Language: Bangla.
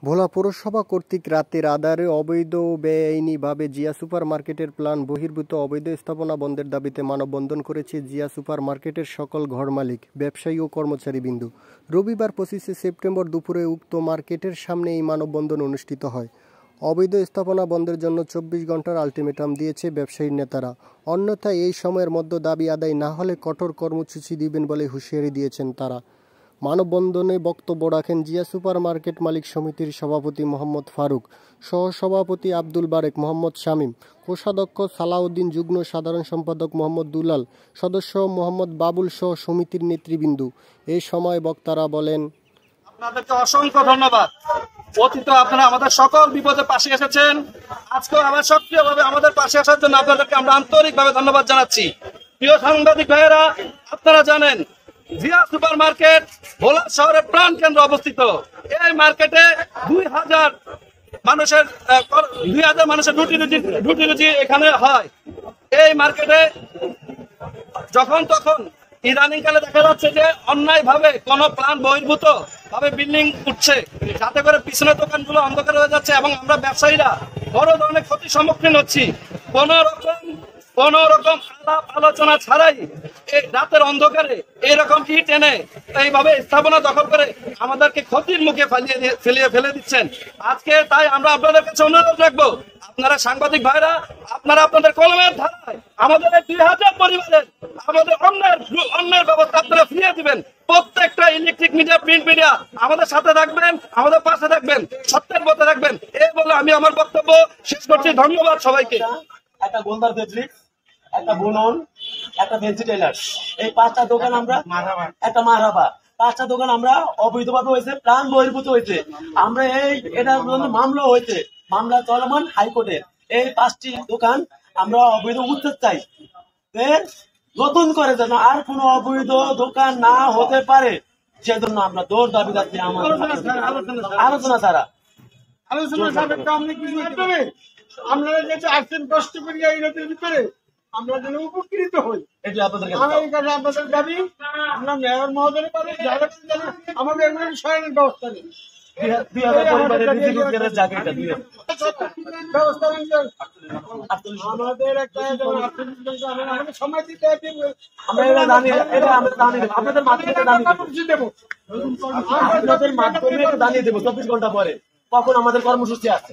ভোলা পৌরসভা কর্তৃক রাতের আঁধারে অবৈধ ও বেআইনিভাবে জিয়া সুপার মার্কেটের প্ল্যান বহির্ভূত অবৈধ স্থাপনা বন্ধের দাবিতে মানববন্ধন করেছে জিয়া সুপার মার্কেটের সকল ঘর মালিক, ব্যবসায়ী ও কর্মচারীবৃন্দ। রবিবার 25শে সেপ্টেম্বর দুপুরে উক্ত মার্কেটের সামনে এই মানববন্ধন অনুষ্ঠিত হয়। অবৈধ স্থাপনা বন্ধের জন্য 24 ঘন্টার আলটিমেটাম দিয়েছে ব্যবসায়ী নেতারা। অন্যথায় এই সময়ের মধ্যে দাবি আদায় না হলে কঠোর কর্মসূচি দিবেন বলে হুঁশিয়ারি দিয়েছেন তারা। মানববন্ধনে বক্তব্য রাখেন জিয়া সুপার মার্কেট মালিক সমিতির সভাপতি মোহাম্মদ ফারুক, সহসভাপতি আব্দুল বারেক, মোহাম্মদ শামীম, কোষাধ্যক্ষ সালাউদ্দিন, যুগ্ম সাধারণ সম্পাদক মোহাম্মদ দুলাল, সদস্য মোহাম্মদ বাবুল সহ সমিতির নেতৃবৃন্দ। এই সময় বক্তারা বলেন, আপনাদেরকে অসংখ্য ধন্যবাদ। অতীত আপনারা আমাদের সকল বিপদে পাশে এসেছেন, আজকেও আবার সক্রিয়ভাবে আমাদের পাশে আসার জন্য আপনাদেরকে আমরা আন্তরিকভাবে ধন্যবাদ জানাচ্ছি। প্রিয় সাংবাদিক ভাইয়েরা, আপনারা জানেন জিয়া সুপার মার্কেট ভোলা শহরের প্রাণ কেন্দ্র অবস্থিত। এই মার্কেটে 2000 মানুষের রুটি রুজি এখানে হয়। এই মার্কেটে যখন তখন ইদানিং কালে দেখা যাচ্ছে যে অন্যায় ভাবে কোন প্ল্যান বহির্ভূত ভাবে বিল্ডিং উঠছে, যাতে করে পিছনের দোকানগুলো অন্ধকার হয়ে যাচ্ছে এবং আমরা ব্যবসায়ীরা বড় ধরনের ক্ষতির সম্মুখীন হচ্ছি। কোন রকম আলাপ আলোচনা ছাড়াই এই রাতের অন্ধকারে এইরকম ইট এনে এইভাবে স্থাপনা দখল করে আমাদেরকে ক্ষতির মুখে ফেলে দিচ্ছেন। আজকে তাই আমরা আপনাদের কাছে অনুরোধ রাখবো, আপনারা সাংবাদিক ভাইরা, আপনারা আপনাদের কলমের ধারায় আমাদের 2000 পরিবারের আমাদের অন্যের ব্যবস্থা আপনারা ফিরিয়ে দিবেন। প্রত্যেকটা ইলেকট্রিক মিডিয়া, প্রিন্ট মিডিয়া আমাদের সাথে থাকবেন, আমাদের পাশে থাকবেন, সত্যের পথে থাকবেন। এই বলে আমি আমার বক্তব্য শেষ করছি। ধন্যবাদ সবাইকে। একটা গোলদার ফেব্রিক্স, একটা বুনন, একটা ফেন্সি টেলার, এই 5টা দোকান আমরা একটা মারহাবা 5টা দোকান আমরা অবৈধভাবে হয়েছে, প্ল্যান বহির্ভূত হয়েছে। আমরা এটার জন্য মামলা হয়েছে, মামলা চলমান হাইকোর্টে। এই 5টি দোকান আমরা অবৈধ উচ্ছেদ চাই, নতুন করে যেন আর কোনো অবৈধ দোকান না হতে পারে, সেজন্য আমরা দৌড় দাবি যাচ্ছি। আমাদের আলোচনা ছাড়া আমরা যেটা আসছেন কষ্ট করিয়া এই রাতের ভিতরে আমরা যেন উপকৃত হই, এটা আপনাদের আপনাদের দাবি। আমরা মেয়র মহোদয় পারে আমাদের এগুলো সহায়তার ব্যবস্থা নেই। আমাদের একটা সময় দিতে আপনাদের মাধ্যমে জানিয়ে দেবো 24 ঘন্টা পরে কখন আমাদের কর্মসূচি আছে।